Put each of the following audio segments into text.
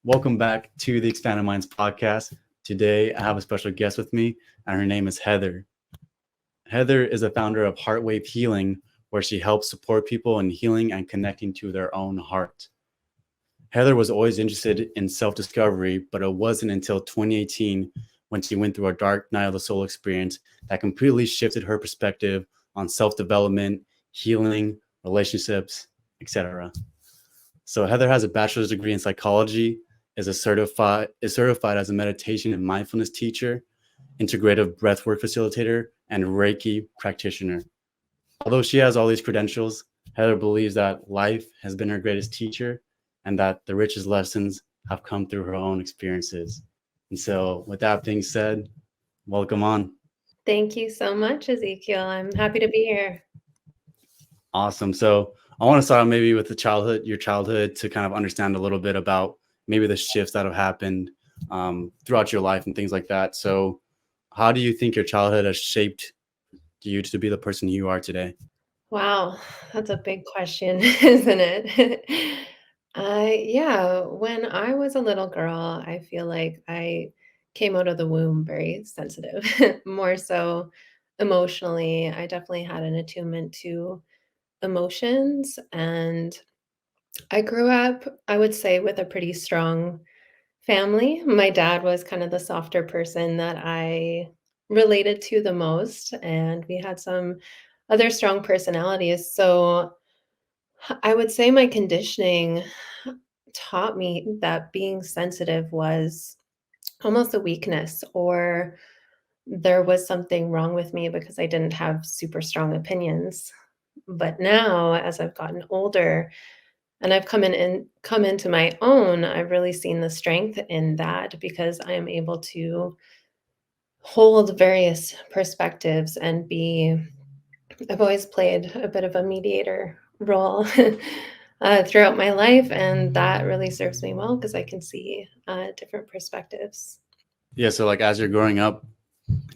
Welcome back to the Expanded Minds podcast. Today, I have a special guest with me, and her name is Heather. Heather is a founder of Heartwave Healing, where she helps support people in healing and connecting to their own heart. Heather was always interested in self discovery, but it wasn't until 2018 when she went through a dark night of the soul experience that completely shifted her perspective on self development, healing, relationships, etc. So Heather has a bachelor's degree in psychology, is certified as a meditation and mindfulness teacher, integrative breathwork facilitator, and Reiki practitioner. Although she has all these credentials, Heather believes that life has been her greatest teacher and that the richest lessons have come through her own experiences. And so, with that being said, welcome on. Thank you so much, Ezekiel. I'm happy to be here. Awesome. So, I want to start maybe with your childhood, to kind of understand a little bit about maybe the shifts that have happened throughout your life and things like that. So, how do you think your childhood has shaped you to be the person you are today? Wow, that's a big question, isn't it? Yeah, when I was a little girl, I feel like I came out of the womb very sensitive, more so emotionally. I definitely had an attunement to emotions, and I grew up, I would say, with a pretty strong family. My dad was kind of the softer person that I related to the most, and we had some other strong personalities. So I would say my conditioning taught me that being sensitive was almost a weakness, or there was something wrong with me because I didn't have super strong opinions. But now, as I've gotten older, and I've come into my own, I've really seen the strength in that because I am able to hold various perspectives and be I've always played a bit of a mediator role throughout my life, and that really serves me well because I can see different perspectives. Yeah. So, like, as you're growing up,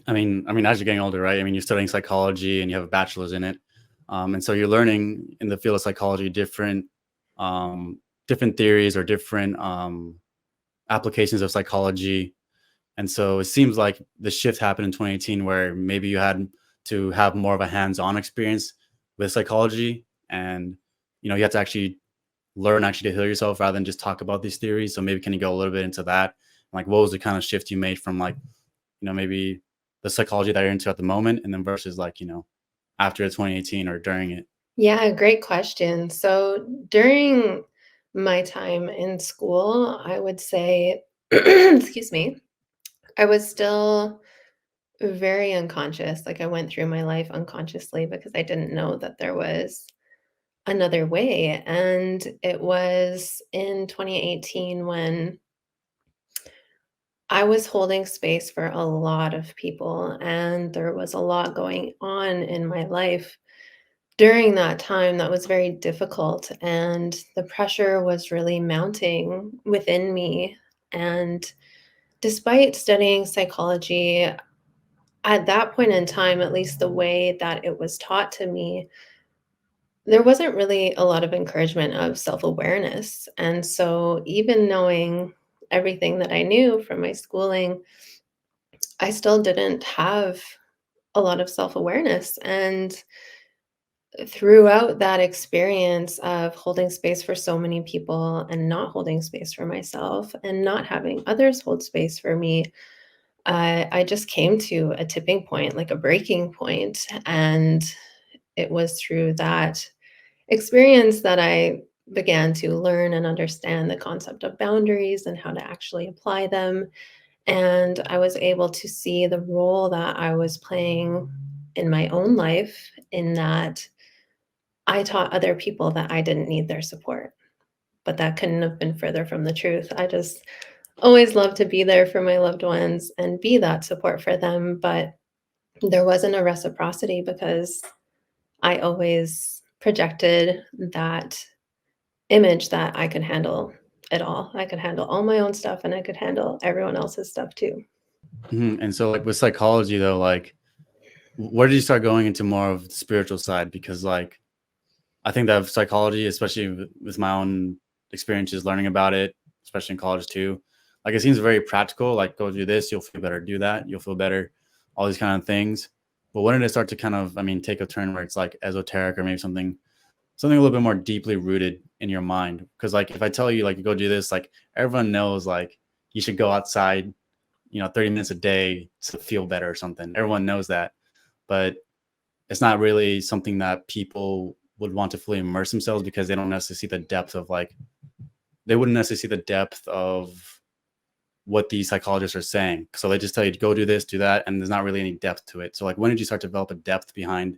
I mean, as you're getting older, right? I mean, you're studying psychology and you have a bachelor's in it, and so you're learning in the field of psychology different theories or different applications of psychology. And so it seems like the shift happened in 2018, where maybe you had to have more of a hands-on experience with psychology, and you have to actually learn actually to heal yourself rather than just talk about these theories. So maybe can you go a little bit into that? Like, what was the kind of shift you made from, like, maybe the psychology that you're into at the moment, and then versus, like, after 2018 or during it? Yeah, great question. So during my time in school, I would say, excuse me, I was still very unconscious. Like I went through my life unconsciously because I didn't know that there was another way. And it was in 2018 when I was holding space for a lot of people, and there was a lot going on in my life during that time that was very difficult. And the pressure was really mounting within me. And despite studying psychology, at that point in time, at least the way that it was taught to me, there wasn't really a lot of encouragement of self-awareness. And so even knowing everything that I knew from my schooling, I still didn't have a lot of self-awareness. And throughout that experience of holding space for so many people and not holding space for myself and not having others hold space for me, I just came to a tipping point, like a breaking point. And it was through that experience that I began to learn and understand the concept of boundaries and how to actually apply them. And I was able to see the role that I was playing in my own life, in that I taught other people that I didn't need their support. But that couldn't have been further from the truth. I just always love to be there for my loved ones and be that support for them. But there wasn't a reciprocity because I always projected that image that I could handle it all. I could handle all my own stuff and I could handle everyone else's stuff too. And so, like, with psychology though, like, where did you start going into more of the spiritual side? Because, like, I think that psychology, especially with my own experiences learning about it, especially in college too. Like it seems very practical, like go do this, you'll feel better, do that, you'll feel better, all these kind of things. But when did it start to kind of, I mean, take a turn where it's like esoteric or maybe something a little bit more deeply rooted in your mind? Because like if I tell you like go do this, like everyone knows like you should go outside, 30 minutes a day to feel better or something. Everyone knows that. But it's not really something that people would want to fully immerse themselves because they don't necessarily see the depth of like they wouldn't necessarily see the depth of what these psychologists are saying. So they just tell you to go do this, do that, and there's not really any depth to it. So like when did you start to develop a depth behind,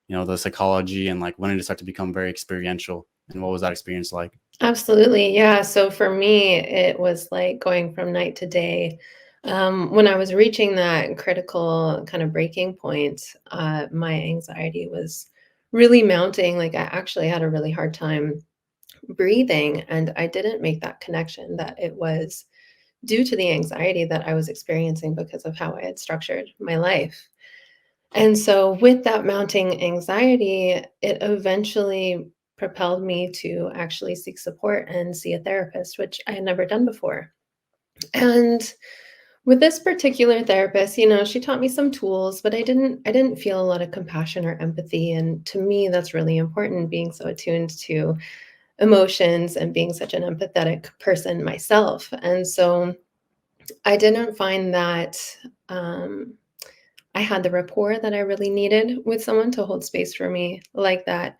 the psychology, and like when did it start to become very experiential? And what was that experience like? Absolutely. Yeah. So for me, it was like going from night to day. When I was reaching that critical kind of breaking point, my anxiety was really mounting. Like I actually had a really hard time breathing, and I didn't make that connection that it was due to the anxiety that I was experiencing because of how I had structured my life. And so, with that mounting anxiety, it eventually propelled me to actually seek support and see a therapist, which I had never done before. And with this particular therapist, she taught me some tools, but I didn't feel a lot of compassion or empathy. And to me, that's really important, being so attuned to emotions and being such an empathetic person myself. And so I didn't find that um, I had the rapport that I really needed with someone to hold space for me like that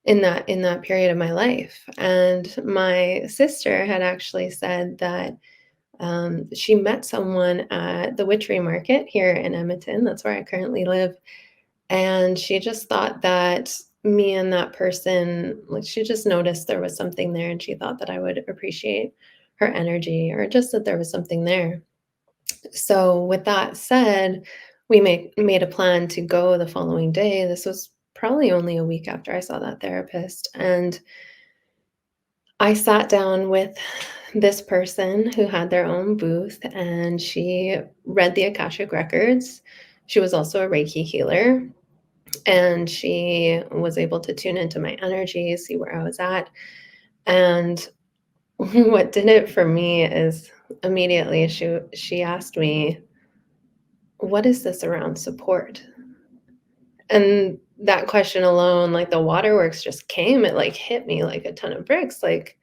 in that period of my life. And my sister had actually said that she met someone at the Witchery Market here in Edmonton. That's where I currently live. And she just thought that me and that person, like she just noticed there was something there and she thought that I would appreciate her energy or just that there was something there. So with that said, we made a plan to go the following day. This was probably only a week after I saw that therapist, and I sat down with this person who had their own booth, and she read the Akashic records. She was also a Reiki healer, and she was able to tune into my energy, see where I was at. And what did it for me is immediately she asked me, "What is this around support?" And that question alone, like the waterworks just came, it like hit me like a ton of bricks. Like,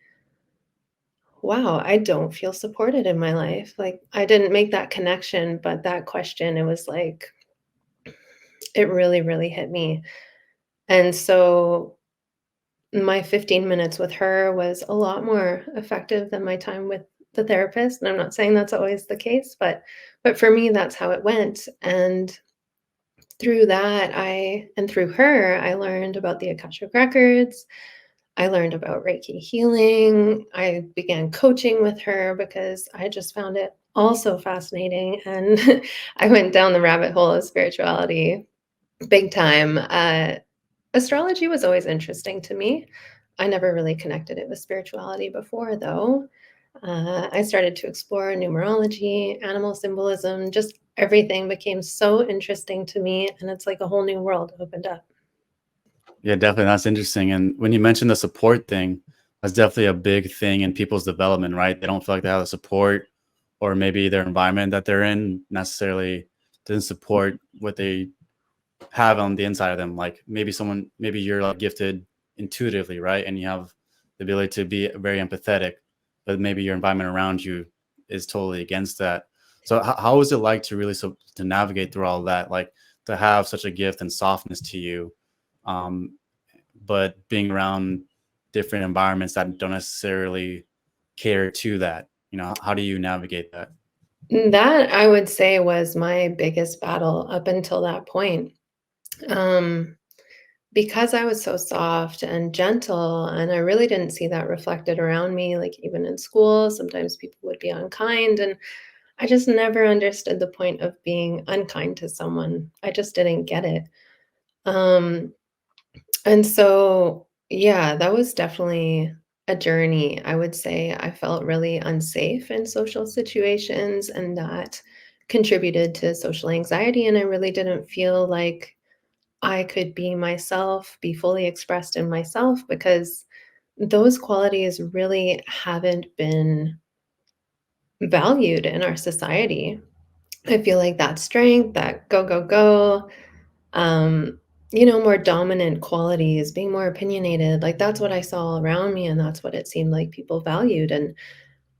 wow, I don't feel supported in my life. Like, I didn't make that connection, but that question, it was like, it really, really hit me. And so my 15 minutes with her was a lot more effective than my time with the therapist. And I'm not saying that's always the case, but for me, that's how it went. And through that, and through her, I learned about the Akashic records. I learned about Reiki healing. I began coaching with her because I just found it also fascinating. And I went down the rabbit hole of spirituality big time. Astrology was always interesting to me. I never really connected it with spirituality before, though. I started to explore numerology, animal symbolism, just everything became so interesting to me. And it's like a whole new world opened up. Yeah, definitely. That's interesting. And when you mentioned the support thing, that's definitely a big thing in people's development, right? They don't feel like they have the support, or maybe their environment that they're in necessarily doesn't support what they have on the inside of them. Like maybe you're like gifted intuitively, right? And you have the ability to be very empathetic, but maybe your environment around you is totally against that. So how is it like to really to navigate through all that, like to have such a gift and softness to you, um, but being around different environments that don't necessarily cater to that? How do you navigate that? That I would say was my biggest battle up until that point. Um, because I was so soft and gentle, and I really didn't see that reflected around me, like even in school, sometimes people would be unkind, and I just never understood the point of being unkind to someone. I just didn't get it. Um, and so, yeah, that was definitely a journey. I would say I felt really unsafe in social situations, and that contributed to social anxiety. And I really didn't feel like I could be myself, be fully expressed in myself because those qualities really haven't been valued in our society. I feel like that strength, that go, go, go, um, more dominant qualities, being more opinionated, like that's what I saw around me and that's what it seemed like people valued. And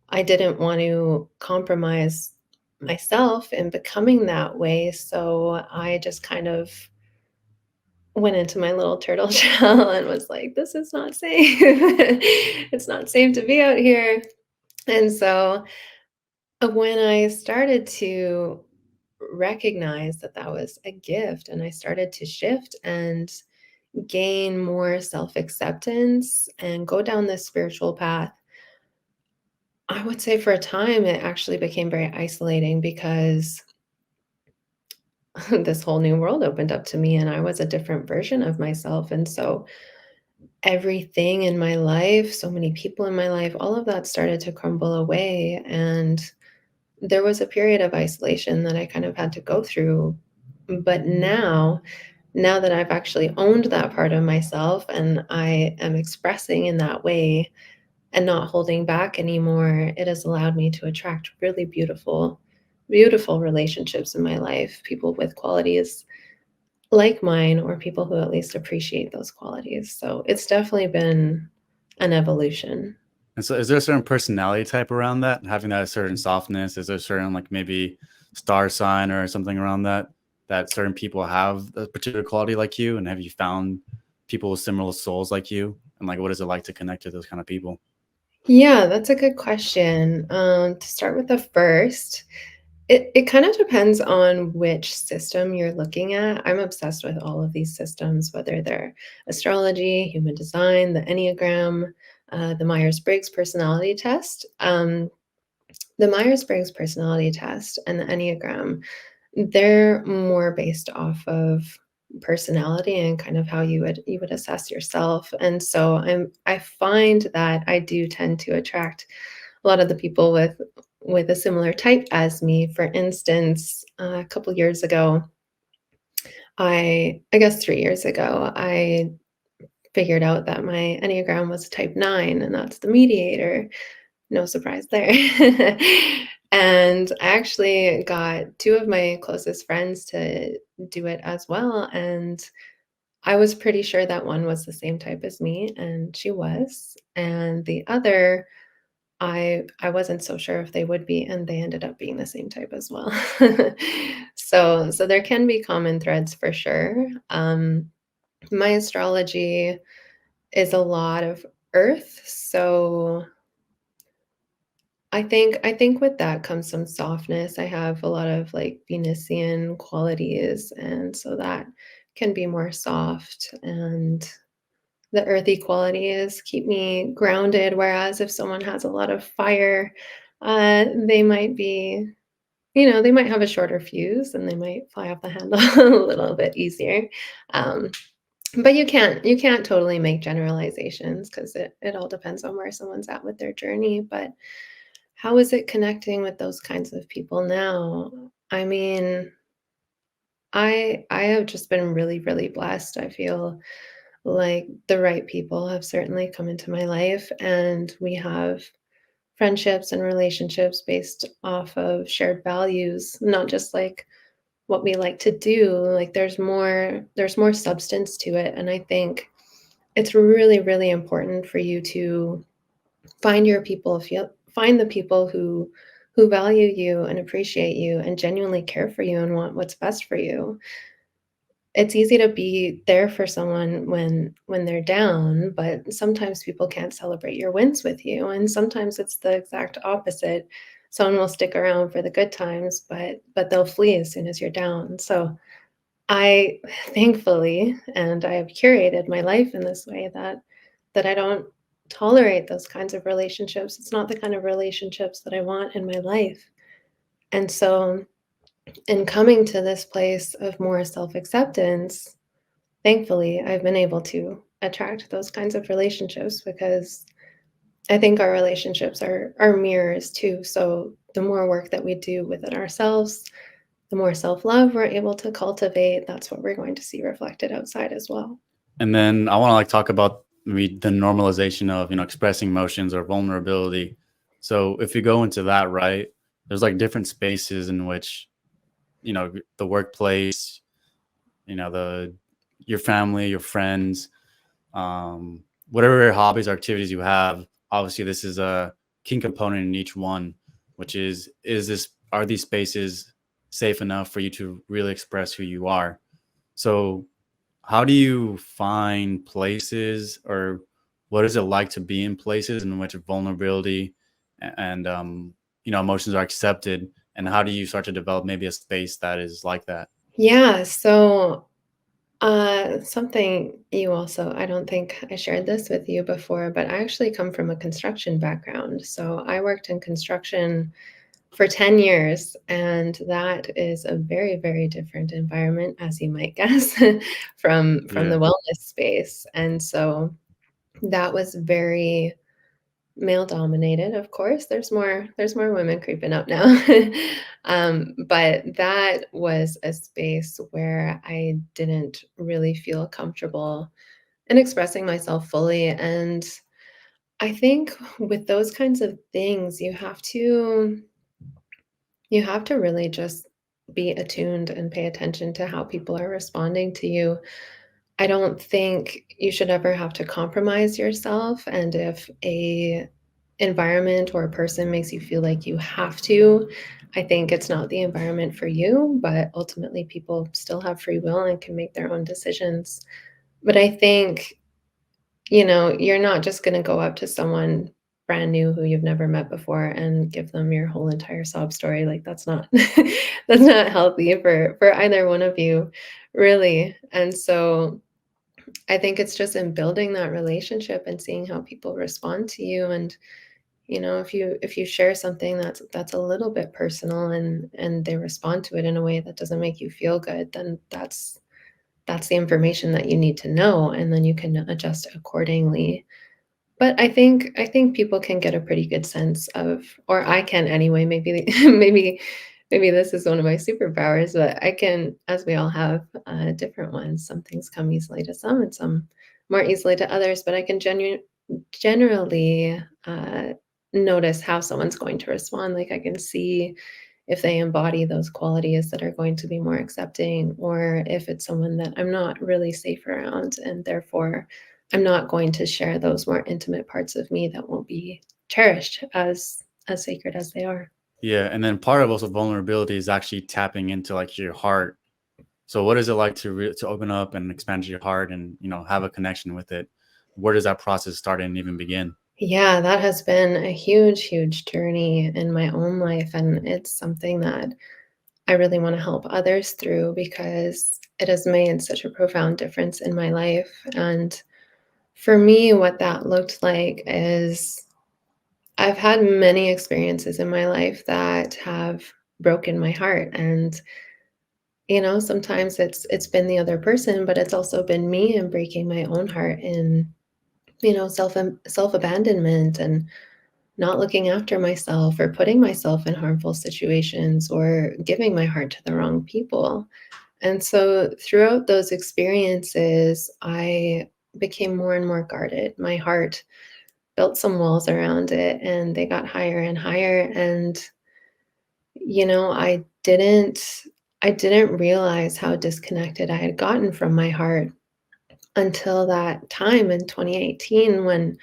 I didn't want to compromise myself in becoming that way. So I just kind of went into my little turtle shell and was like, this is not safe. It's not safe to be out here. And so when I started to recognize that that was a gift and I started to shift and gain more self acceptance and go down this spiritual path, I would say for a time it actually became very isolating because this whole new world opened up to me and I was a different version of myself. And so everything in my life, so many people in my life, all of that started to crumble away. And there was a period of isolation that I kind of had to go through. But now that I've actually owned that part of myself and I am expressing in that way and not holding back anymore, it has allowed me to attract really beautiful, beautiful relationships in my life, people with qualities like mine or people who at least appreciate those qualities. So it's definitely been an evolution. And so, is there a certain personality type around that, having that certain softness? Is there a certain, like, maybe star sign or something around that, that certain people have a particular quality like you? And have you found people with similar souls like you? And like, what is it like to connect to those kind of people? Yeah, that's a good question. To start with the first, it kind of depends on which system you're looking at. I'm obsessed with all of these systems, whether they're astrology, human design, the Enneagram, the Myers-Briggs personality test. The Myers-Briggs personality test and the Enneagram, they're more based off of personality and kind of how you would assess yourself. And so I find that I do tend to attract a lot of the people with a similar type as me. For instance, a couple years ago, I guess 3 years ago, I figured out that my Enneagram was a type 9, and that's the mediator. No surprise there. And I actually got two of my closest friends to do it as well. And I was pretty sure that one was the same type as me, and she was. And the other, I wasn't so sure if they would be, and they ended up being the same type as well. So there can be common threads for sure. My astrology is a lot of earth, so I think with that comes some softness. I have a lot of like Venusian qualities, and so that can be more soft. And the earthy qualities keep me grounded. Whereas if someone has a lot of fire, they might be, they might have a shorter fuse and they might fly off the handle a little bit easier. Um, but you can't totally make generalizations because it all depends on where someone's at with their journey. But how is it connecting with those kinds of people now? I mean, I have just been really, really blessed. I feel like the right people have certainly come into my life, and we have friendships and relationships based off of shared values, not just like what we like to do. Like there's more substance to it. And I think it's really, really important for you to find the people who value you and appreciate you and genuinely care for you and want what's best for you. It's easy to be there for someone when they're down, but sometimes people can't celebrate your wins with you, and sometimes it's the exact opposite. Someone will stick around for the good times, but they'll flee as soon as you're down. So I thankfully, and I have curated my life in this way that I don't tolerate those kinds of relationships. It's not the kind of relationships that I want in my life. And so in coming to this place of more self-acceptance, thankfully, I've been able to attract those kinds of relationships because I think our relationships are mirrors too. So the more work that we do within ourselves, the more self-love we're able to cultivate, that's what we're going to see reflected outside as well. And then I want to like talk about the normalization of expressing emotions or vulnerability. So if you go into that, right, there's like different spaces in which the workplace, the your family, your friends, whatever hobbies or activities you have. Obviously, this is a key component in each one, which is are these spaces safe enough for you to really express who you are? So how do you find places, or what is it like to be in places in which vulnerability and emotions are accepted, and how do you start to develop maybe a space that is like that? Yeah, so something you also, I don't think I shared this with you before, but I actually come from a construction background. So I worked in construction for 10 years, and that is a very, very different environment, as you might guess, from the Yeah. wellness space. And so that was very male dominated, of course. There's more women creeping up now. But that was a space where I didn't really feel comfortable in expressing myself fully. And I think with those kinds of things, you have to really just be attuned and pay attention to how people are responding to you. I don't think you should ever have to compromise yourself, and if a environment or a person makes you feel like you have to, I think it's not the environment for you, but ultimately people still have free will and can make their own decisions. But I think, you're not just gonna go up to someone brand new who you've never met before and give them your whole entire sob story. Like, that's not that's not healthy for either one of you, really. And so I think it's just in building that relationship and seeing how people respond to you. And if you share something that's a little bit personal, and they respond to it in a way that doesn't make you feel good, then that's the information that you need to know, and then you can adjust accordingly. But I think people can get a pretty good sense of, or I can anyway, maybe maybe this is one of my superpowers, but I can, as we all have, different ones. Some things come easily to some and some more easily to others, but I can generally, notice how someone's going to respond. Like, I can see if they embody those qualities that are going to be more accepting, or if it's someone that I'm not really safe around, and therefore I'm not going to share those more intimate parts of me that won't be cherished as sacred as they are. Yeah, and then part of also vulnerability is actually tapping into like your heart. So what is it like to open up and expand your heart and have a connection with it? Where does that process start and even begin? Yeah, that has been a huge, huge journey in my own life, and it's something that I really want to help others through because it has made such a profound difference in my life. And for me, what that looked like is I've had many experiences in my life that have broken my heart. And sometimes it's been the other person, but it's also been me and breaking my own heart in self abandonment, and not looking after myself, or putting myself in harmful situations, or giving my heart to the wrong people. And so throughout those experiences, I became more and more guarded. My heart built some walls around it, and they got higher and higher. And I didn't realize how disconnected I had gotten from my heart until that time in 2018, when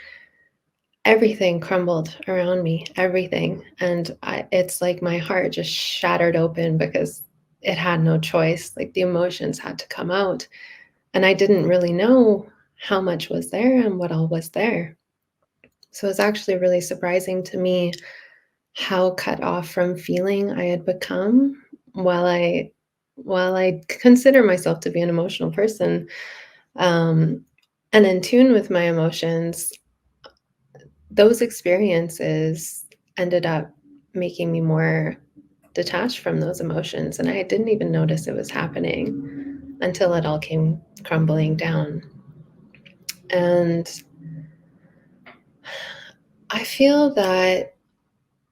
everything crumbled around me, everything. And it's like my heart just shattered open because it had no choice. Like, the emotions had to come out. And I didn't really know how much was there and what all was there. So it's actually really surprising to me how cut off from feeling I had become, while I consider myself to be an emotional person, um, and in tune with my emotions. Those experiences ended up making me more detached from those emotions, and I didn't even notice it was happening until it all came crumbling down. And I feel that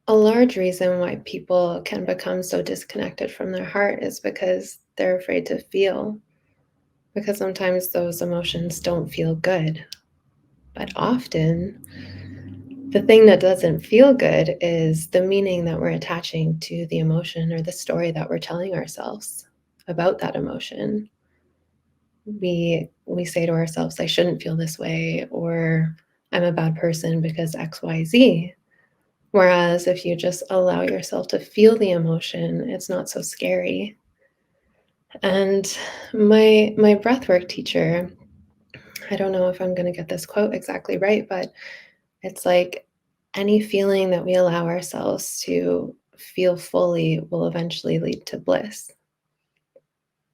a large reason why people can become so disconnected from their heart is because they're afraid to feel, because sometimes those emotions don't feel good. But often, the thing that doesn't feel good is the meaning that we're attaching to the emotion or the story that we're telling ourselves about that emotion. We say to ourselves, I shouldn't feel this way, or I'm a bad person because XYZ. Whereas if you just allow yourself to feel the emotion, it's not so scary. And my breathwork teacher, I don't know if I'm going to get this quote exactly right, but it's like any feeling that we allow ourselves to feel fully will eventually lead to bliss.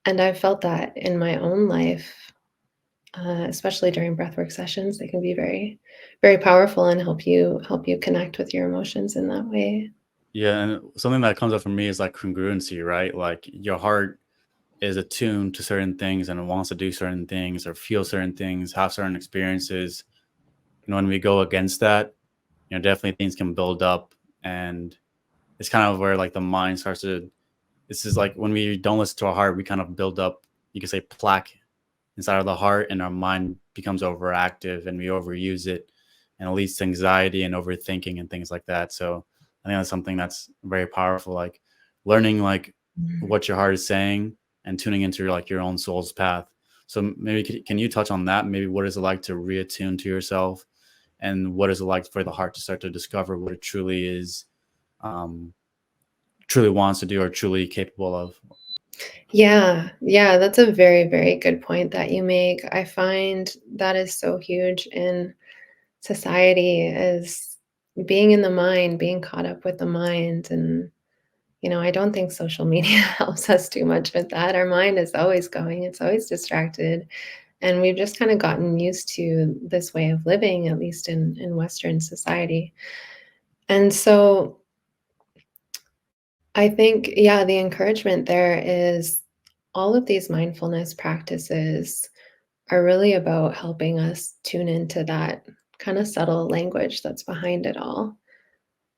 And I've felt that in my own life, especially during breathwork sessions. They can be very, very powerful and help you connect with your emotions in that way. Yeah, and something that comes up for me is like congruency, right? Like your heart is attuned to certain things and it wants to do certain things or feel certain things, have certain experiences. And when we go against that, definitely things can build up. And it's kind of where like the mind starts to, this is like when we don't listen to our heart, we kind of build up, you could say, plaque inside of the heart, and our mind becomes overactive and we overuse it, and it leads to anxiety and overthinking and things like that. So I think that's something that's very powerful, like learning like Mhm. what your heart is saying and tuning into like your own soul's path. So maybe can you touch on that? Maybe what is it like to reattune to yourself, and what is it like for the heart to start to discover what it truly is, um, truly wants to do or truly capable of? Yeah, yeah, that's a very, very good point that you make. I find that is so huge in society is being in the mind, being caught up with the mind. And, I don't think social media helps us too much with that. Our mind is always going, it's always distracted. And we've just kind of gotten used to this way of living, at least in Western society. And so I think, yeah, the encouragement there is all of these mindfulness practices are really about helping us tune into that kind of subtle language that's behind it all.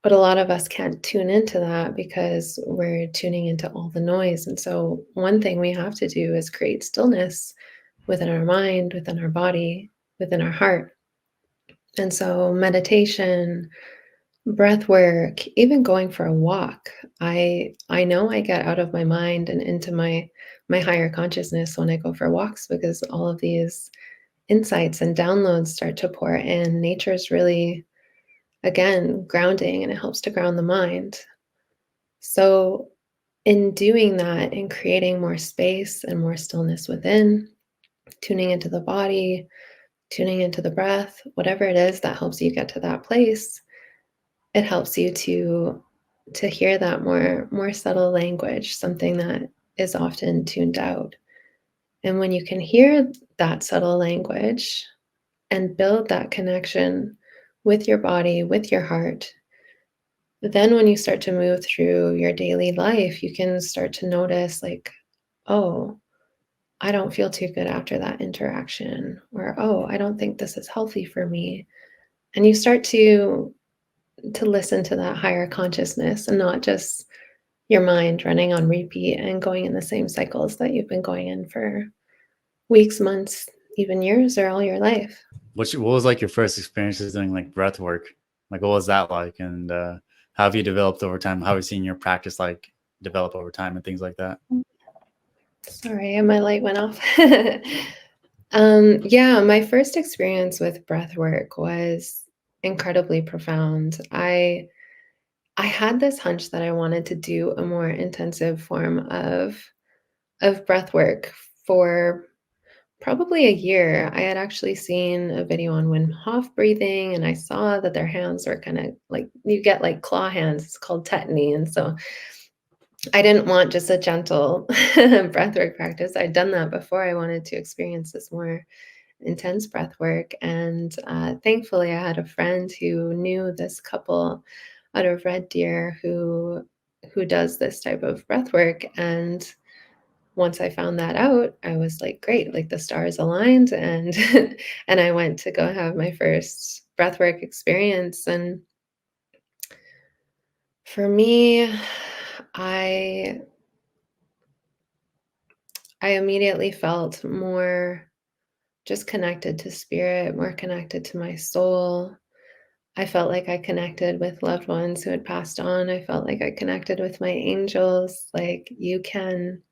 But a lot of us can't tune into that because we're tuning into all the noise. And so, one thing we have to do is create stillness within our mind, within our body, within our heart. And so, meditation, breath work, even going for a walk. I know I get out of my mind and into my higher consciousness when I go for walks because all of these insights and downloads start to pour in. Nature's really, again, grounding, and it helps to ground the mind. So, in doing that and creating more space and more stillness within, tuning into the body, tuning into the breath, whatever it is that helps you get to that place, it helps you to hear that more subtle language, something that is often tuned out. And when you can hear that subtle language and build that connection with your body, with your heart, then when you start to move through your daily life, you can start to notice, like, oh, I don't feel too good after that interaction, or oh, I don't think this is healthy for me. And you start to listen to that higher consciousness and not just your mind running on repeat and going in the same cycles that you've been going in for weeks, months, even years, or all your life. What was like your first experiences doing like breath work? Like what was that like? And how have you developed over time? How have you seen your practice like develop over time and things like that? Sorry, my light went off. Yeah, my first experience with breath work was incredibly profound. I had this hunch that I wanted to do a more intensive form of breath work for probably a year. I had actually seen a video on Wim Hof breathing, and I saw that their hands were kind of like you get like claw hands. It's called tetany, and so I didn't want just a gentle breathwork practice. I'd done that before. I wanted to experience this more intense breath work. And thankfully, I had a friend who knew this couple out of Red Deer who does this type of breath work. And once I found that out, I was like, great, like the stars aligned, and and I went to go have my first breathwork experience. And for me, I I immediately felt more just connected to spirit, more connected to my soul. I felt like I connected with loved ones who had passed on. I felt like I connected with my angels. Like you can,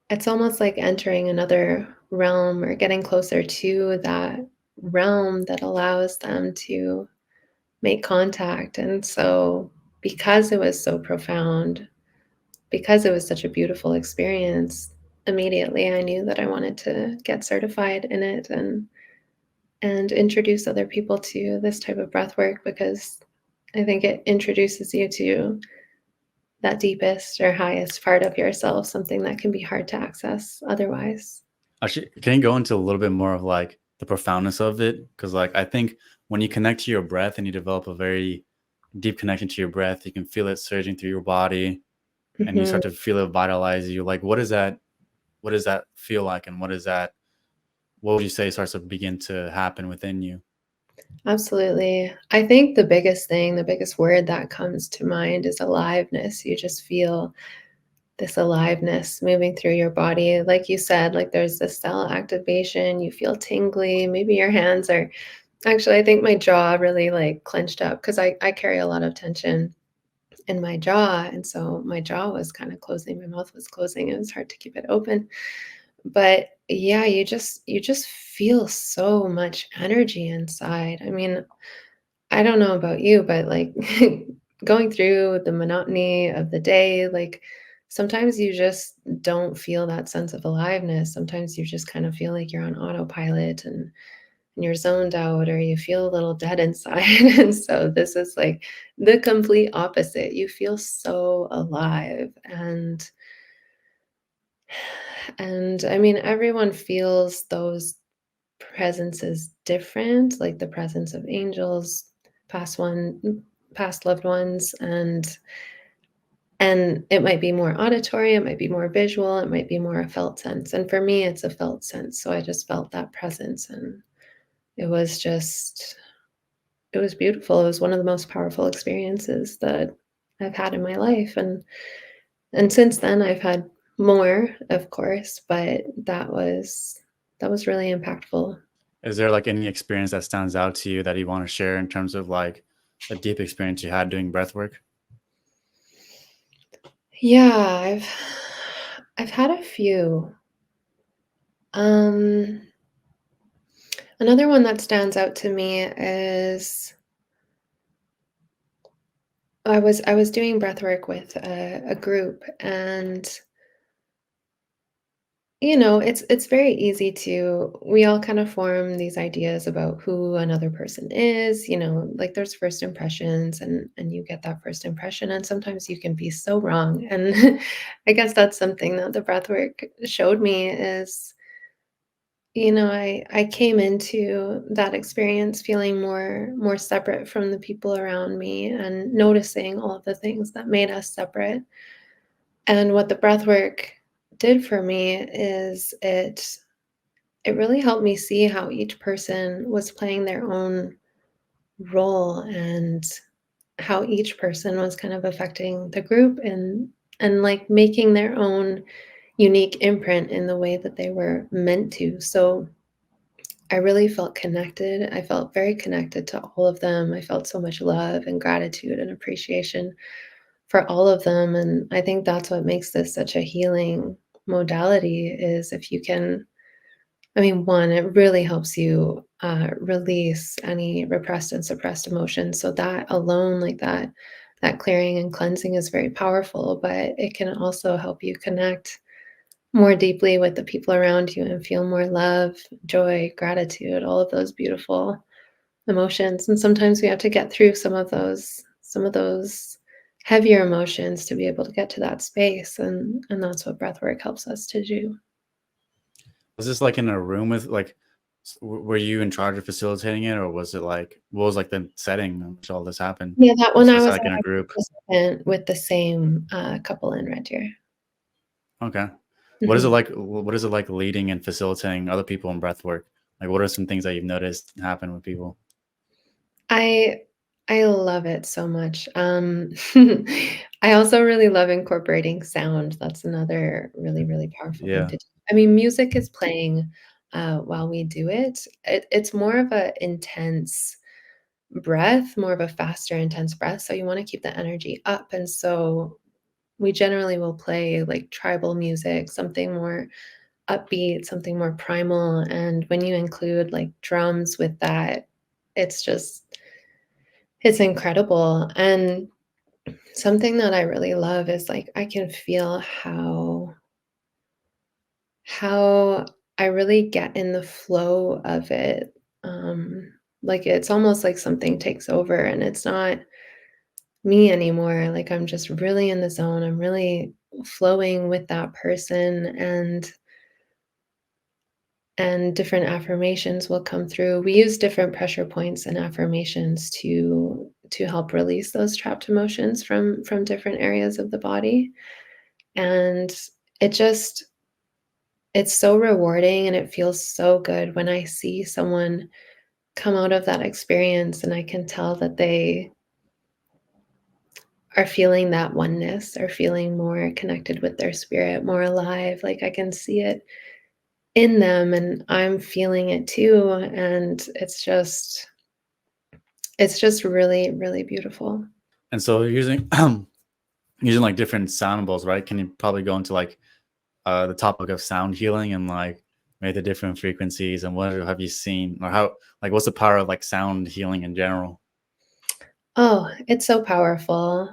it's almost like entering another realm or getting closer to that realm that allows them to make contact. And so, because it was so profound, because it was such a beautiful experience, immediately I knew that I wanted to get certified in it and introduce other people to this type of breath work because I think it introduces you to that deepest or highest part of yourself, something that can be hard to access otherwise. Actually, can you go into a little bit more of like the profoundness of it? Because like I think when you connect to your breath and you develop a very deep connection to your breath, you can feel it surging through your body and you Mhm. start to feel it vitalize you. Like what is that? What does that feel like? And what is that? What would you say starts to begin to happen within you? Absolutely. I think the biggest thing, the biggest word that comes to mind is aliveness. You just feel this aliveness moving through your body. Like you said, like there's this cell activation, you feel tingly, maybe your hands are actually, I think my jaw really like clenched up because I carry a lot of tension in my jaw. And so my jaw was kind of closing, my mouth was closing. It was hard to keep it open. But yeah, you just feel so much energy inside. I mean, I don't know about you, but like going through the monotony of the day, like sometimes you just don't feel that sense of aliveness. Sometimes you just kind of feel like you're on autopilot and you're zoned out or you feel a little dead inside. And so this is like the complete opposite. You feel so alive and I mean everyone feels those presences different, like the presence of angels, past one past loved ones, and it might be more auditory, it might be more visual, it might be more a felt sense. And for me, it's a felt sense. So I just felt that presence and it was just it was beautiful. It was one of the most powerful experiences that I've had in my life. And since then I've had more, of course, but that was really impactful. Is there like any experience that stands out to you that you want to share in terms of like a deep experience you had doing breath work? Yeah, I've had a few. Um, Another one that stands out to me is I was doing breath work with a group, and it's very easy to we all kind of form these ideas about who another person is. Like there's first impressions, and you get that first impression, and sometimes you can be so wrong. And I guess that's something that the breath work showed me is I came into that experience feeling more separate from the people around me and noticing all of the things that made us separate. And what the breath work did for me is it really helped me see how each person was playing their own role and how each person was kind of affecting the group and like making their own unique imprint in the way that they were meant to. So I really felt connected. I felt very connected to all of them. I felt so much love and gratitude and appreciation for all of them, and I think that's what makes this such a healing modality is if you can I mean, one, it really helps you, release any repressed and suppressed emotions, so that alone, like that clearing and cleansing is very powerful, but it can also help you connect more deeply with the people around you and feel more love, joy, gratitude, all of those beautiful emotions. And sometimes we have to get through some of those heavier emotions to be able to get to that space. And that's what breath work helps us to do. Was this like in a room with like, were you in charge of facilitating it, or was it like what was like the setting in which all this happened? Yeah, that one Was I this was like in a a group? participant with the same couple in Red Deer. Okay. What is it Mhm. like? What is it like leading and facilitating other people in breath work? Like, what are some things that you've noticed happen with people? I I love it so much. I also really love incorporating sound. That's another really, really powerful thing Yeah. to do. I mean, music is playing while we do it. It's more of a intense breath, more of a faster, intense breath. So you want to keep the energy up. And so we generally will play like tribal music, something more upbeat, something more primal. And when you include like drums with that, it's just, it's incredible. And something that I really love is like I can feel how I really get in the flow of it. Like it's almost like something takes over and it's not me anymore. Like I'm just really in the zone. I'm really flowing with that person and different affirmations will come through. We use different pressure points and affirmations to help release those trapped emotions from different areas of the body. And it just it's so rewarding and it feels so good when I see someone come out of that experience and I can tell that they are feeling that oneness, are feeling more connected with their spirit, more alive. Like I can see it in them and I'm feeling it too. And it's just really, really beautiful. And so you're using using like different sound bowls, right? Can you probably go into like the topic of sound healing and like maybe the different frequencies and what have you seen or how like what's the power of like sound healing in general? Oh, it's so powerful.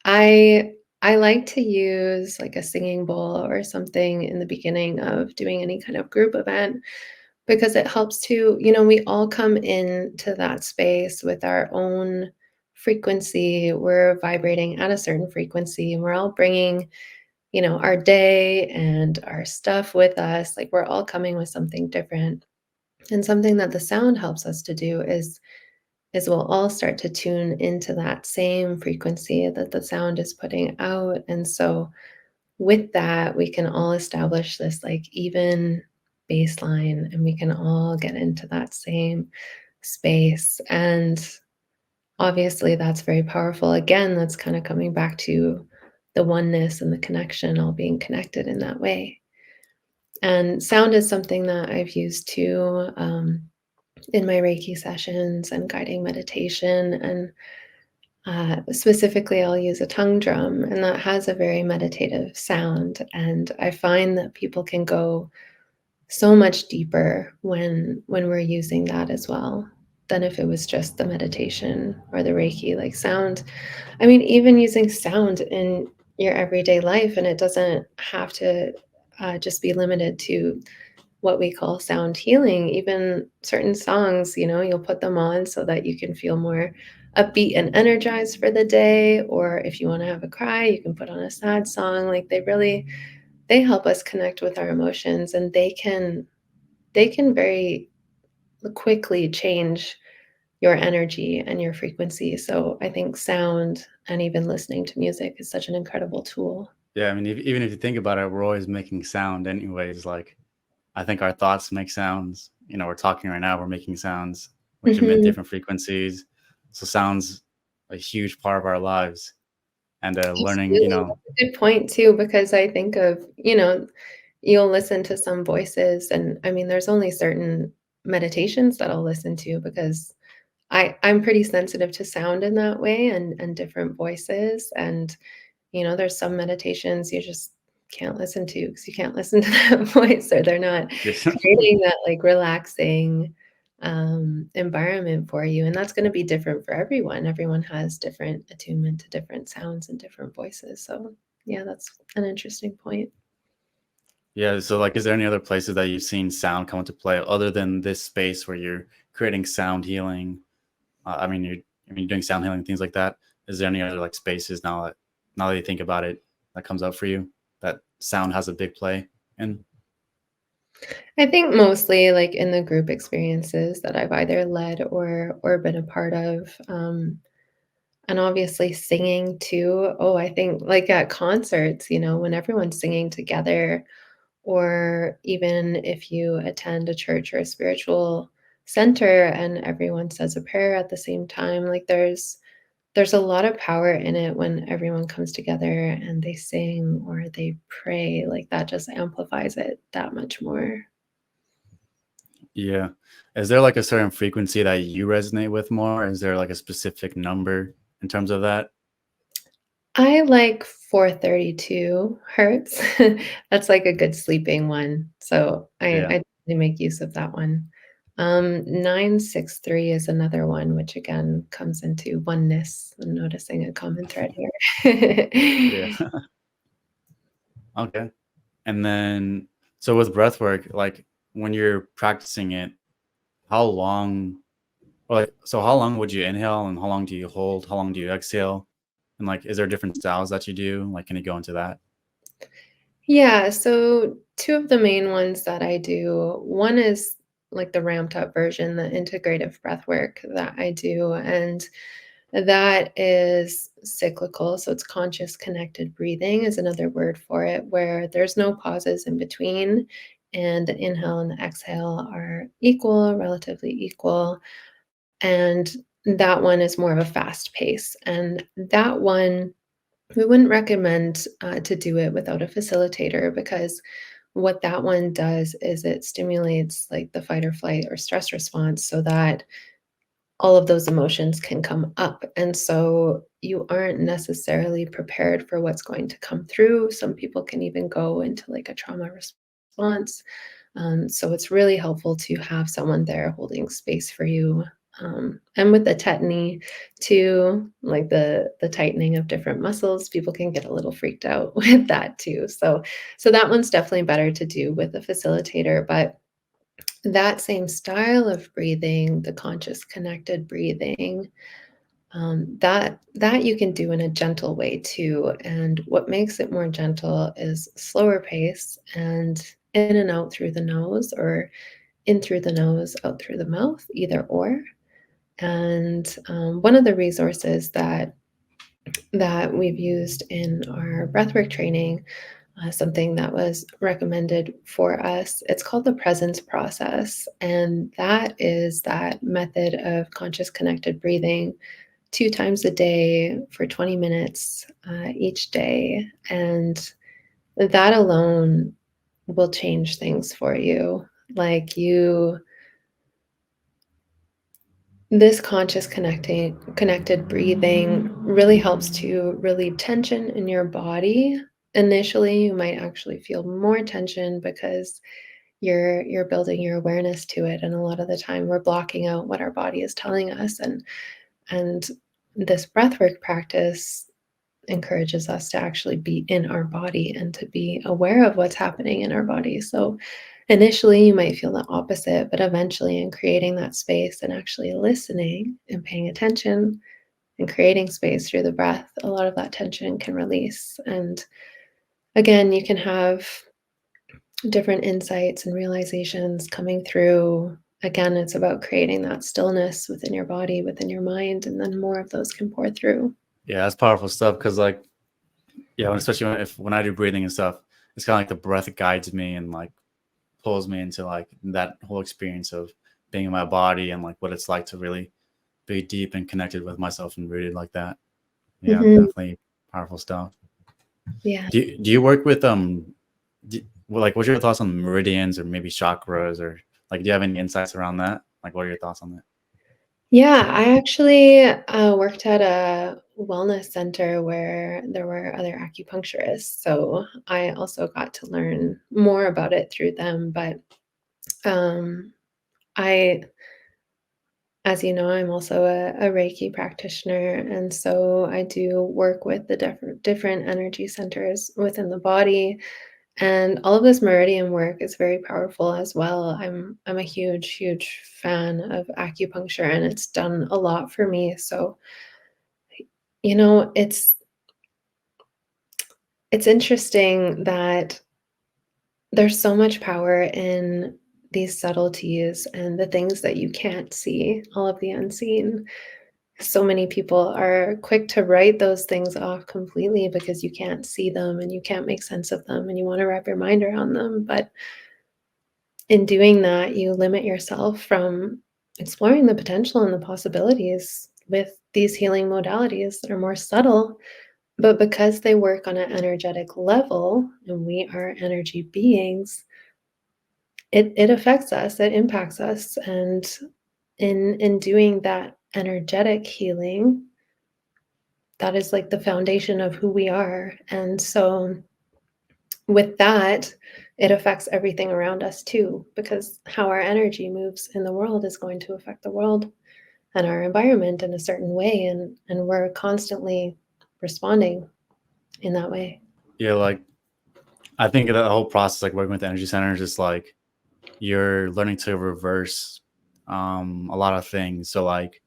I I like to use like a singing bowl or something in the beginning of doing any kind of group event because it helps to, we all come into that space with our own frequency. We're vibrating at a certain frequency and we're all bringing, our day and our stuff with us. Like we're all coming with something different. And something that the sound helps us to do is we'll all start to tune into that same frequency that the sound is putting out. And so with that, we can all establish this like even baseline and we can all get into that same space. And obviously, that's very powerful. Again, that's kind of coming back to the oneness and the connection, all being connected in that way. And sound is something that I've used too in my Reiki sessions and guiding meditation. And specifically, I'll use a tongue drum, and that has a very meditative sound. And I find that people can go so much deeper when we're using that as well than if it was just the meditation or the Reiki. Like sound, I mean, even using sound in your everyday life, and it doesn't have to just be limited to what we call sound healing. Even certain songs, you'll put them on so that you can feel more upbeat and energized for the day. Or if you want to have a cry, you can put on a sad song. Like they help us connect with our emotions and they can very quickly change your energy and your frequency. So I think sound and even listening to music is such an incredible tool. Yeah, I mean even if you think about it, we're always making sound anyways. Like I think our thoughts make sounds. You know, we're talking right now, we're making sounds which emit Mhm. different frequencies. So sounds a huge part of our lives and learning, you Absolutely. know, That's a good point too, because I think of, you'll listen to some voices and I mean, there's only certain meditations that I'll listen to because I'm pretty sensitive to sound in that way and different voices. And, there's some meditations you just can't listen to because you can't listen to that voice or they're not creating that like relaxing environment for you. And that's going to be different for everyone. Everyone has different attunement to different sounds and different voices. So yeah, that's an interesting point. yeah. So like is there any other places that you've seen sound come into play other than this space where you're creating sound healing? You're doing sound healing, things like that. Is there any other like spaces now that you think about it that comes up for you that sound has a big play in? I think mostly like in the group experiences that I've either led or been a part of. And obviously singing too. Oh, I think like at concerts, when everyone's singing together, or even if you attend a church or a spiritual center and everyone says a prayer at the same time, like there's a lot of power in it when everyone comes together and they sing or they pray, like that just amplifies it that much more. Yeah. Is there like a certain frequency that you resonate with more? Is there like a specific number in terms of that? I like 432 hertz. That's like a good sleeping one. So Yeah. I definitely make use of that one. 963 is another one, which again comes into oneness. I'm noticing a common thread Yeah. here. Okay. And then, so with breath work, like when you're practicing it, how long, or like, so how long would you inhale and how long do you hold? How long do you exhale? And like, is there different styles that you do? Like, can you go into that? Yeah, so two of the main ones that I do, one is like the ramped up version, the integrative breath work that I do, and that is cyclical. So it's conscious connected breathing is another word for it, where there's no pauses in between, and the inhale and the exhale are equal, relatively equal. And that one is more of a fast pace. And that one, we wouldn't recommend to do it without a facilitator because what that one does is it stimulates like the fight or flight or stress response so that all of those emotions can come up. And so you aren't necessarily prepared for what's going to come through. Some people can even go into like a trauma response. So it's really helpful to have someone there holding space for you. And with the tetany too, like the tightening of different muscles, people can get a little freaked out with that too. So that one's definitely better to do with a facilitator. But that same style of breathing, the conscious connected breathing, that you can do in a gentle way too. And what makes it more gentle is slower pace and in and out through the nose or in through the nose, out through the mouth, either or. And one of the resources that we've used in our breathwork training, something that was recommended for us. It's called the presence process. And that is that method of conscious connected breathing 2 times a day for 20 minutes each day. And that alone will change things for you. Like this conscious connected breathing really helps to relieve tension in your body. Initially, you might actually feel more tension because you're building your awareness to it, and a lot of the time we're blocking out what our body is telling us, and this breathwork practice encourages us to actually be in our body and to be aware of what's happening in our body. So initially you might feel the opposite, but eventually in creating that space and actually listening and paying attention and creating space through the breath, a lot of that tension can release. And again, you can have different insights and realizations coming through. Again, it's about creating that stillness within your body, within your mind, and then more of those can pour through. Yeah, that's powerful stuff. Cause like, yeah, especially when I do breathing and stuff, it's kind of like the breath guides me and like pulls me into like that whole experience of being in my body and like what it's like to really be deep and connected with myself and rooted like that. Yeah, Mhm. definitely powerful stuff. Yeah. Do you work with well, like what's your thoughts on meridians or maybe chakras or like do you have any insights around that? Like what are your thoughts on that? Yeah, I actually worked at a wellness center where there were other acupuncturists. So I also got to learn more about it through them. But um, I, as you know, I'm also a Reiki practitioner. And so I do work with the different energy centers within the body. And all of this meridian work is very powerful as well. I'm a huge, huge fan of acupuncture and it's done a lot for me. So you know, it's interesting that there's so much power in these subtleties and the things that you can't see, all of the unseen. So many people are quick to write those things off completely because you can't see them and you can't make sense of them and you want to wrap your mind around them. But in doing that, you limit yourself from exploring the potential and the possibilities with these healing modalities that are more subtle. But because they work on an energetic level and we are energy beings, it affects us, it impacts us, and in doing that energetic healing, that is like the foundation of who we are. And so with that, it affects everything around us too, because how our energy moves in the world is going to affect the world and our environment in a certain way, and we're constantly responding in that way. Yeah, like I think the whole process, like working with energy centers, is like you're learning to reverse a lot of things. So like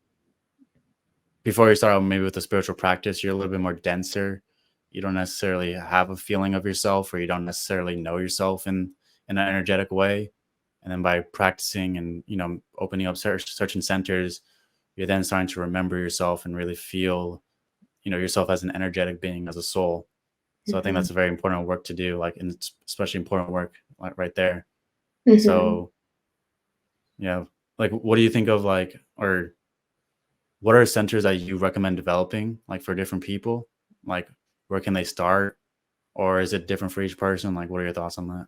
before you start out maybe with a spiritual practice, you're a little bit more denser. You don't necessarily have a feeling of yourself, or you don't necessarily know yourself in an energetic way. And then by practicing and opening up certain centers, you're then starting to remember yourself and really feel yourself as an energetic being, as a soul. So I think Mhm. that's a very important work to do, like, and it's especially important work like right there. Mhm. So yeah, like what do you think of, like, or what are centers that you recommend developing, like, for different people? Like, where can they start? Or is it different for each person? Like, what are your thoughts on that?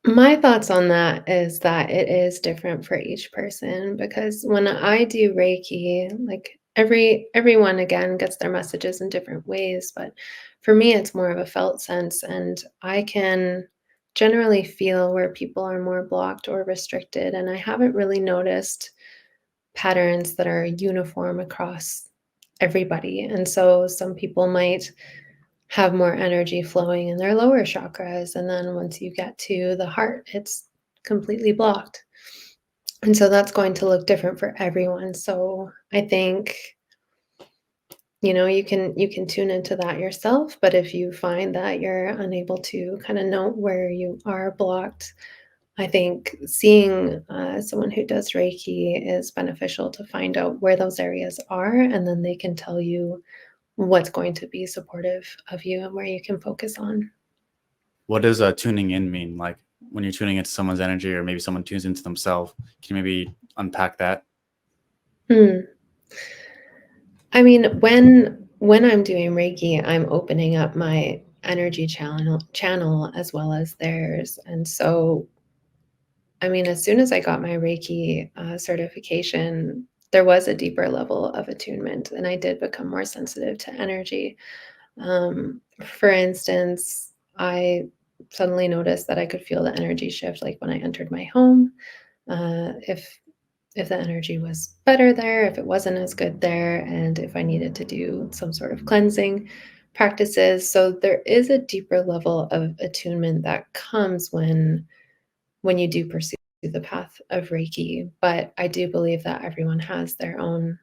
My thoughts on that is that it is different for each person, because when I do Reiki, like everyone again gets their messages in different ways, but for me it's more of a felt sense, and I can generally feel where people are more blocked or restricted, and I haven't really noticed patterns that are uniform across everybody. And so some people might have more energy flowing in their lower chakras. And then once you get to the heart, it's completely blocked. And so that's going to look different for everyone. So I think, you can tune into that yourself, but if you find that you're unable to kind of know where you are blocked, I think seeing someone who does Reiki is beneficial to find out where those areas are, and then they can tell you what's going to be supportive of you and where you can focus on. What does tuning in mean? Like, when you're tuning into someone's energy, or maybe someone tunes into themselves, can you maybe unpack that? Hmm. I mean, when I'm doing Reiki, I'm opening up my energy channel as well as theirs. And so, I mean, as soon as I got my Reiki certification, there was a deeper level of attunement, and I did become more sensitive to energy. For instance, I suddenly noticed that I could feel the energy shift, like when I entered my home. If the energy was better there, if it wasn't as good there, and if I needed to do some sort of cleansing practices. So there is a deeper level of attunement that comes when you do pursue the path of Reiki. But I do believe that everyone has their own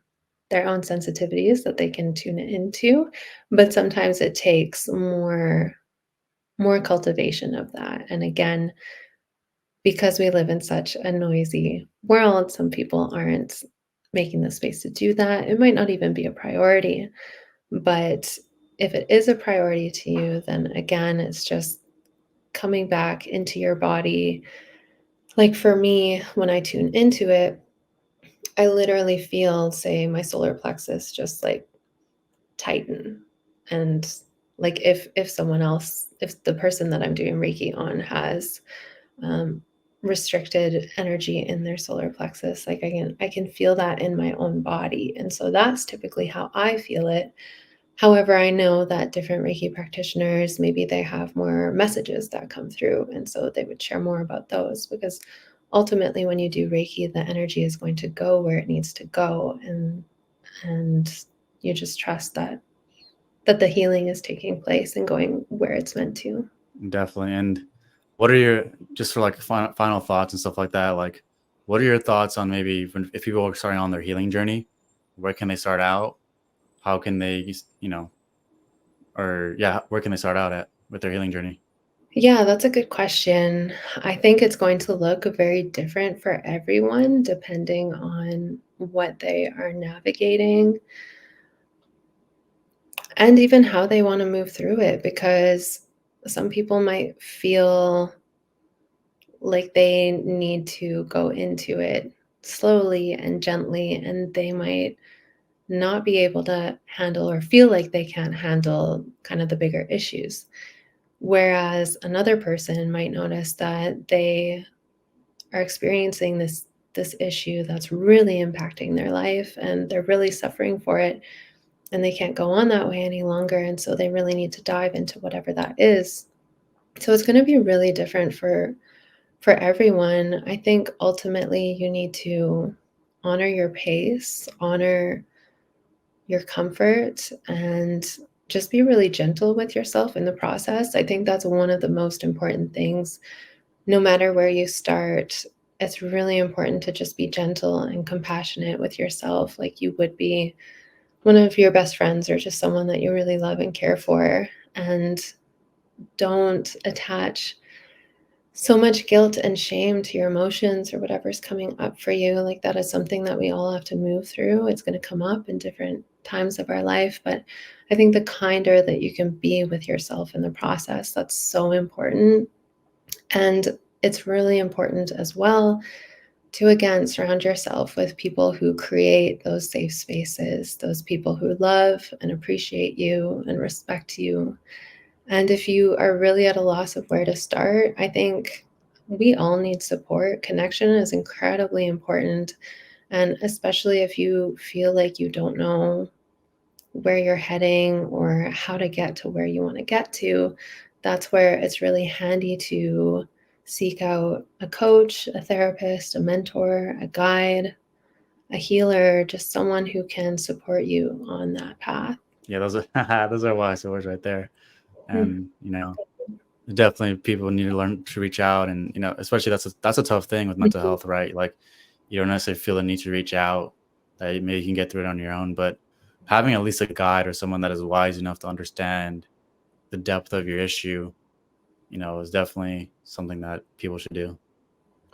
sensitivities that they can tune it into, but sometimes it takes more cultivation of that. And again, because we live in such a noisy world, some people aren't making the space to do that. It might not even be a priority, but if it is a priority to you, then again, it's just coming back into your body. Like for me, when I tune into it, I literally feel, say, my solar plexus just like tighten. And like if someone else, if the person that I'm doing Reiki on has um, restricted energy in their solar plexus, like I can feel that in my own body, and so that's typically how I feel it. However, I know that different Reiki practitioners, maybe they have more messages that come through, and so they would share more about those, because ultimately when you do Reiki, the energy is going to go where it needs to go, and you just trust that the healing is taking place and going where it's meant to. Definitely. And what are your, just for like final thoughts and stuff like that? Like, what are your thoughts on maybe if people are starting on their healing journey, where can they start out? How can they, or yeah, where can they start out at with their healing journey? Yeah, that's a good question. I think it's going to look very different for everyone depending on what they are navigating and even how they want to move through it, because some people might feel like they need to go into it slowly and gently, and they might not be able to handle or feel like they can't handle kind of the bigger issues. Whereas another person might notice that they are experiencing this issue that's really impacting their life and they're really suffering for it and they can't go on that way any longer, and so they really need to dive into whatever that is. So it's going to be really different for everyone. I think ultimately you need to honor your pace, honor your comfort, and just be really gentle with yourself in the process. I think that's one of the most important things. No matter where you start, it's really important to just be gentle and compassionate with yourself, like you would be one of your best friends or just someone that you really love and care for. And don't attach so much guilt and shame to your emotions or whatever's coming up for you. Like that is something that we all have to move through. It's going to come up in different times of our life, but I think the kinder that you can be with yourself in the process, that's so important. And it's really important as well to, again, surround yourself with people who create those safe spaces, those people who love and appreciate you and respect you. And if you are really at a loss of where to start, I think we all need support. Connection is incredibly important. And especially if you feel like you don't know where you're heading or how to get to where you want to get to, that's where it's really handy to seek out a coach, a therapist, a mentor, a guide, a healer, just someone who can support you on that path. Yeah, those are those are wise words right there. And definitely people need to learn to reach out, and especially that's a tough thing with mental health, right? Like you don't necessarily feel the need to reach out, that maybe you can get through it on your own, but having at least a guide or someone that is wise enough to understand the depth of your issue, is definitely something that people should do.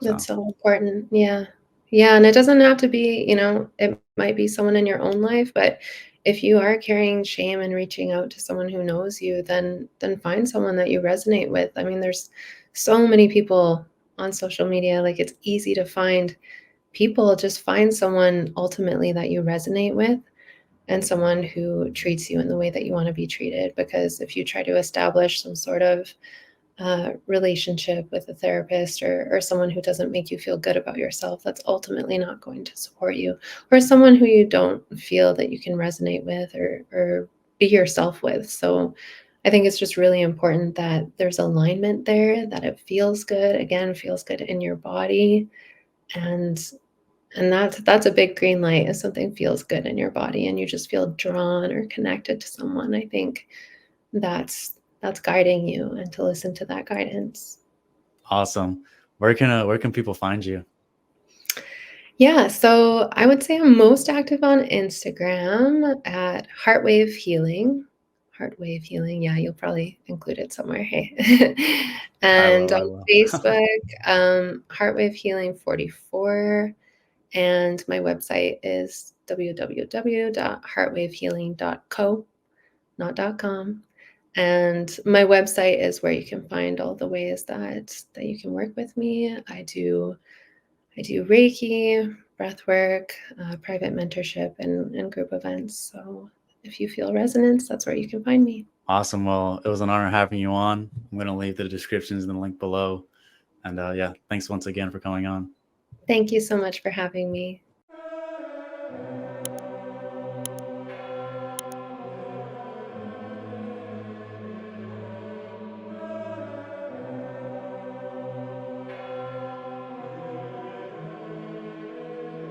That's so important. Yeah. Yeah, and it doesn't have to be, it might be someone in your own life, but if you are carrying shame and reaching out to someone who knows you, then find someone that you resonate with. I mean, there's so many people on social media, like it's easy to find people. Just find someone ultimately that you resonate with and someone who treats you in the way that you want to be treated, because if you try to establish some sort of relationship with a therapist or someone who doesn't make you feel good about yourself, that's ultimately not going to support you, or someone who you don't feel that you can resonate with or be yourself with. So I think it's just really important that there's alignment there, that it feels good, again, feels good in your body. And that's a big green light. If something feels good in your body and you just feel drawn or connected to someone, I think that's guiding you, and to listen to that guidance. Awesome. Where can people find you? Yeah, so I would say I'm most active on Instagram at Heartwave Healing. Heartwave Healing, yeah, you'll probably include it somewhere, hey. And I on will. Facebook, Heartwave Healing 44, and my website is www.heartwavehealing.co, not .com. And my website is where you can find all the ways that you can work with me. I do Reiki, breath work, private mentorship, and group events. So if you feel resonance, that's where you can find me. Awesome. Well, it was an honor having you on. I'm going to leave the descriptions in the link below. And yeah, thanks once again for coming on. Thank you so much for having me.